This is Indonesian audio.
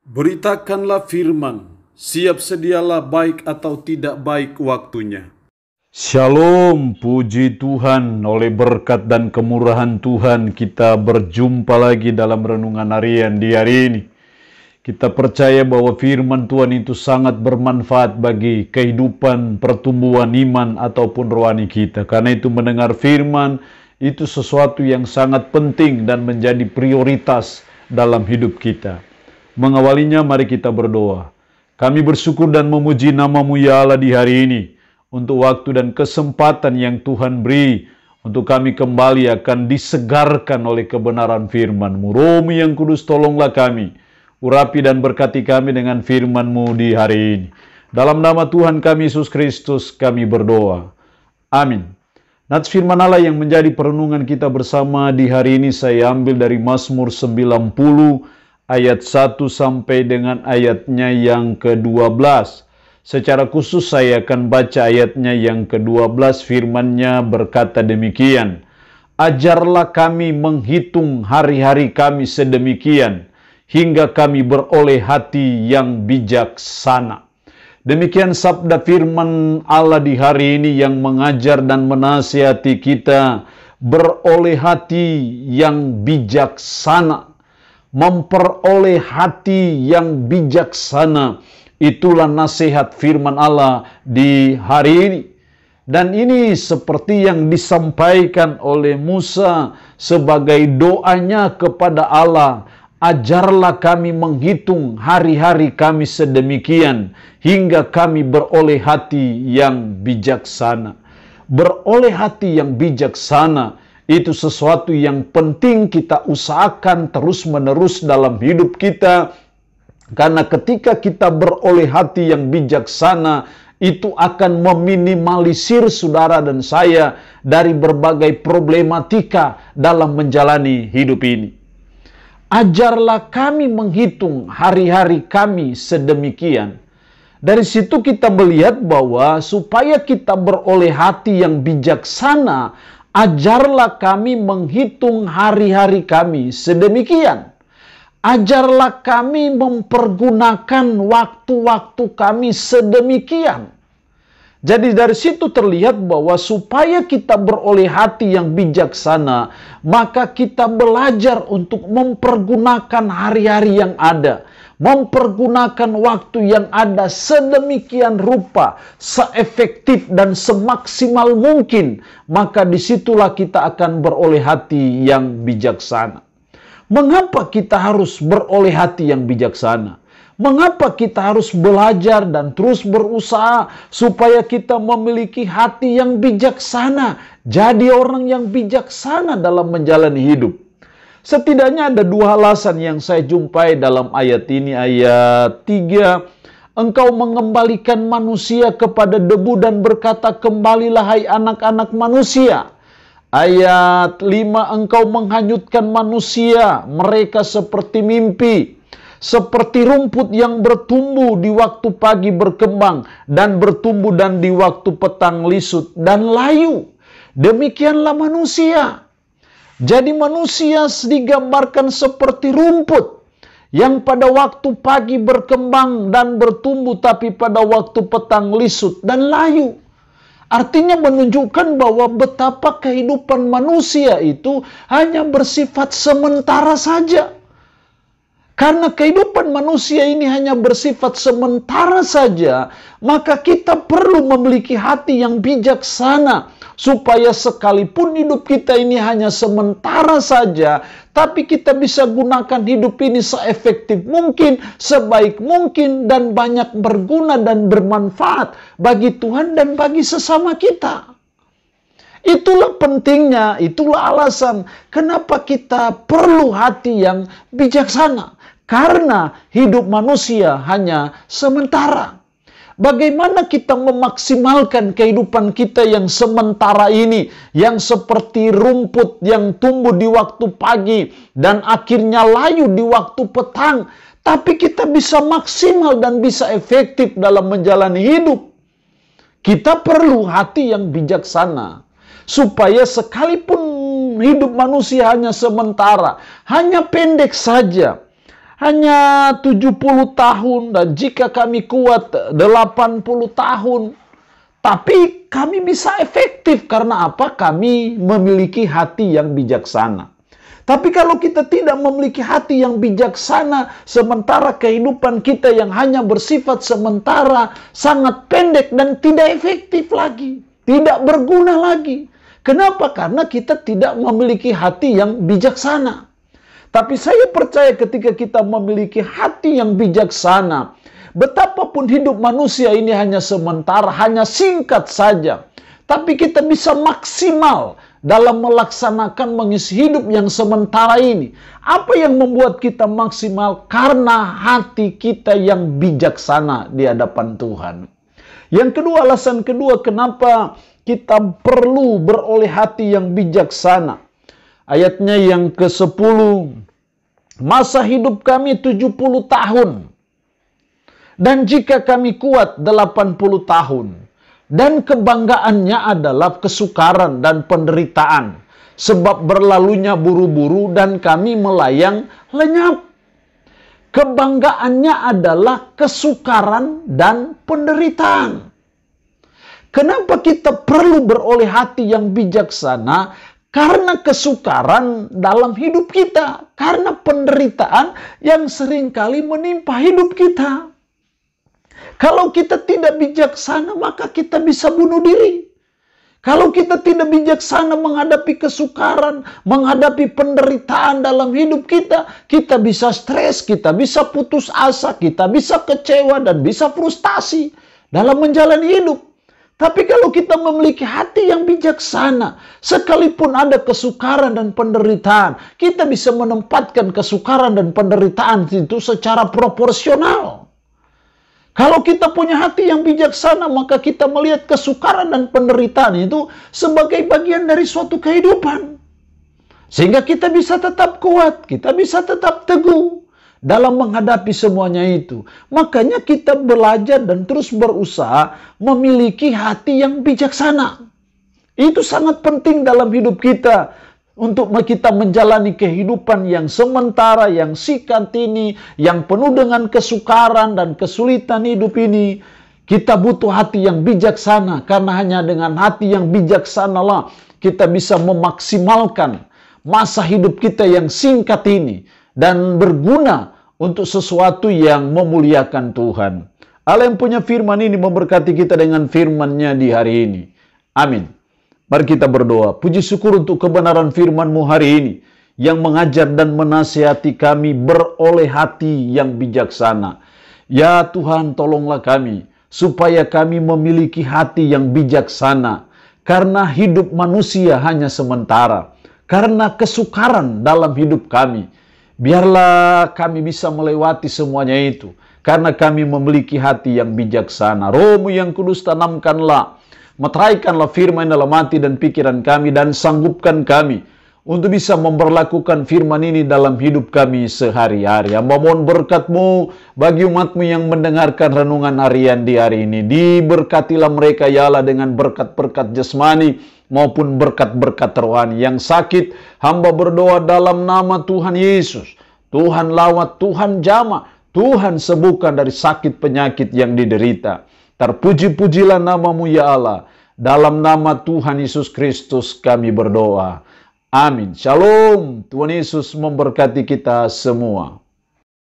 Beritakanlah firman, siap sedialah baik atau tidak baik waktunya. Shalom, puji Tuhan, oleh berkat dan kemurahan Tuhan kita berjumpa lagi dalam renungan harian di hari ini. Kita percaya bahwa firman Tuhan itu sangat bermanfaat bagi kehidupan, pertumbuhan iman ataupun rohani kita. Karena itu mendengar firman itu sesuatu yang sangat penting dan menjadi prioritas dalam hidup kita. Mengawalinya mari kita berdoa. Kami bersyukur dan memuji nama-Mu ya Allah di hari ini, untuk waktu dan kesempatan yang Tuhan beri, untuk kami kembali akan disegarkan oleh kebenaran firman-Mu. Roh-Mu yang kudus, tolonglah kami, urapi dan berkati kami dengan firman-Mu di hari ini. Dalam nama Tuhan kami Yesus Kristus kami berdoa. Amin. Nats firman Allah yang menjadi perenungan kita bersama di hari ini saya ambil dari Mazmur 90 ayat 1 sampai dengan ayatnya yang ke-12. Secara khusus saya akan baca ayatnya yang ke-12, firman-Nya berkata demikian. Ajarlah kami menghitung hari-hari kami sedemikian, hingga kami beroleh hati yang bijaksana. Demikian sabda firman Allah di hari ini yang mengajar dan menasihati kita beroleh hati yang bijaksana. Memperoleh hati yang bijaksana, itulah nasihat firman Allah di hari ini. Dan ini seperti yang disampaikan oleh Musa sebagai doanya kepada Allah. Ajarlah kami menghitung hari-hari kami sedemikian, hingga kami beroleh hati yang bijaksana. Beroleh hati yang bijaksana itu sesuatu yang penting kita usahakan terus-menerus dalam hidup kita. Karena ketika kita beroleh hati yang bijaksana, itu akan meminimalisir saudara dan saya dari berbagai problematika dalam menjalani hidup ini. Ajarlah kami menghitung hari-hari kami sedemikian. Dari situ kita melihat bahwa supaya kita beroleh hati yang bijaksana, ajarlah kami menghitung hari-hari kami sedemikian. Ajarlah kami mempergunakan waktu-waktu kami sedemikian. Jadi dari situ terlihat bahwa supaya kita beroleh hati yang bijaksana, maka kita belajar untuk mempergunakan hari-hari yang ada. Mempergunakan waktu yang ada sedemikian rupa, seefektif dan semaksimal mungkin, maka disitulah kita akan beroleh hati yang bijaksana. Mengapa kita harus beroleh hati yang bijaksana? Mengapa kita harus belajar dan terus berusaha supaya kita memiliki hati yang bijaksana? Jadi orang yang bijaksana dalam menjalani hidup. Setidaknya ada dua alasan yang saya jumpai dalam ayat ini. Ayat 3, engkau mengembalikan manusia kepada debu dan berkata, kembalilah hai anak-anak manusia. Ayat 5, engkau menghanyutkan manusia, mereka seperti mimpi. Seperti rumput yang bertumbuh di waktu pagi berkembang dan bertumbuh dan di waktu petang lisut dan layu. Demikianlah manusia. Jadi manusia digambarkan seperti rumput yang pada waktu pagi berkembang dan bertumbuh, tapi pada waktu petang lisut dan layu. Artinya menunjukkan bahwa betapa kehidupan manusia itu hanya bersifat sementara saja. Karena kehidupan manusia ini hanya bersifat sementara saja, maka kita perlu memiliki hati yang bijaksana, supaya sekalipun hidup kita ini hanya sementara saja, tapi kita bisa gunakan hidup ini seefektif mungkin, sebaik mungkin, dan banyak berguna dan bermanfaat bagi Tuhan dan bagi sesama kita. Itulah pentingnya, itulah alasan kenapa kita perlu hati yang bijaksana. Karena hidup manusia hanya sementara. Bagaimana kita memaksimalkan kehidupan kita yang sementara ini, yang seperti rumput yang tumbuh di waktu pagi dan akhirnya layu di waktu petang, tapi kita bisa maksimal dan bisa efektif dalam menjalani hidup. Kita perlu hati yang bijaksana, supaya sekalipun hidup manusia hanya sementara, hanya pendek saja, hanya 70 tahun, dan jika kami kuat 80 tahun. Tapi kami bisa efektif karena apa? Kami memiliki hati yang bijaksana. Tapi kalau kita tidak memiliki hati yang bijaksana, sementara kehidupan kita yang hanya bersifat sementara, sangat pendek dan tidak efektif lagi, tidak berguna lagi. Kenapa? Karena kita tidak memiliki hati yang bijaksana. Tapi saya percaya ketika kita memiliki hati yang bijaksana, betapapun hidup manusia ini hanya sementara, hanya singkat saja, tapi kita bisa maksimal dalam melaksanakan mengisi hidup yang sementara ini. Apa yang membuat kita maksimal? Karena hati kita yang bijaksana di hadapan Tuhan. Yang kedua, alasan kedua kenapa kita perlu beroleh hati yang bijaksana. Ayatnya yang ke-10. Masa hidup kami 70 tahun. Dan jika kami kuat 80 tahun. Dan kebanggaannya adalah kesukaran dan penderitaan. Sebab berlalunya buru-buru dan kami melayang lenyap. Kebanggaannya adalah kesukaran dan penderitaan. Kenapa kita perlu beroleh hati yang bijaksana? Karena kesukaran dalam hidup kita. Karena penderitaan yang seringkali menimpa hidup kita. Kalau kita tidak bijaksana, maka kita bisa bunuh diri. Kalau kita tidak bijaksana menghadapi kesukaran, menghadapi penderitaan dalam hidup kita, kita bisa stres, kita bisa putus asa, kita bisa kecewa, dan bisa frustasi dalam menjalani hidup. Tapi kalau kita memiliki hati yang bijaksana, sekalipun ada kesukaran dan penderitaan, kita bisa menempatkan kesukaran dan penderitaan itu secara proporsional. Kalau kita punya hati yang bijaksana, maka kita melihat kesukaran dan penderitaan itu sebagai bagian dari suatu kehidupan. Sehingga kita bisa tetap kuat, kita bisa tetap teguh dalam menghadapi semuanya itu. Makanya kita belajar dan terus berusaha memiliki hati yang bijaksana. Itu sangat penting dalam hidup kita. Untuk kita menjalani kehidupan yang sementara, yang singkat ini, yang penuh dengan kesukaran dan kesulitan hidup ini, kita butuh hati yang bijaksana. Karena hanya dengan hati yang bijaksanalah kita bisa memaksimalkan masa hidup kita yang singkat ini dan berguna untuk sesuatu yang memuliakan Tuhan. Allah yang punya firman ini memberkati kita dengan firman-Nya di hari ini. Amin. Mari kita berdoa. Puji syukur untuk kebenaran firman-Mu hari ini yang mengajar dan menasihati kami beroleh hati yang bijaksana. Ya Tuhan, tolonglah kami supaya kami memiliki hati yang bijaksana. Karena hidup manusia hanya sementara. Karena kesukaran dalam hidup kami. Biarlah kami bisa melewati semuanya itu. Karena kami memiliki hati yang bijaksana. Roh-Mu yang kudus tanamkanlah, meteraikanlah firman dalam hati dan pikiran kami, dan sanggupkan kami untuk bisa memperlakukan firman ini dalam hidup kami sehari-hari. Hamba mohon berkat-Mu bagi umat-Mu yang mendengarkan renungan harian di hari ini. Diberkatilah mereka ya Allah dengan berkat-berkat jasmani maupun berkat-berkat rohani. Yang sakit, hamba berdoa dalam nama Tuhan Yesus. Tuhan lawat, Tuhan jamah, Tuhan sembuhkan dari sakit penyakit yang diderita. Terpuji-pujilah nama-Mu ya Allah. Dalam nama Tuhan Yesus Kristus kami berdoa. Amin. Shalom. Tuhan Yesus memberkati kita semua.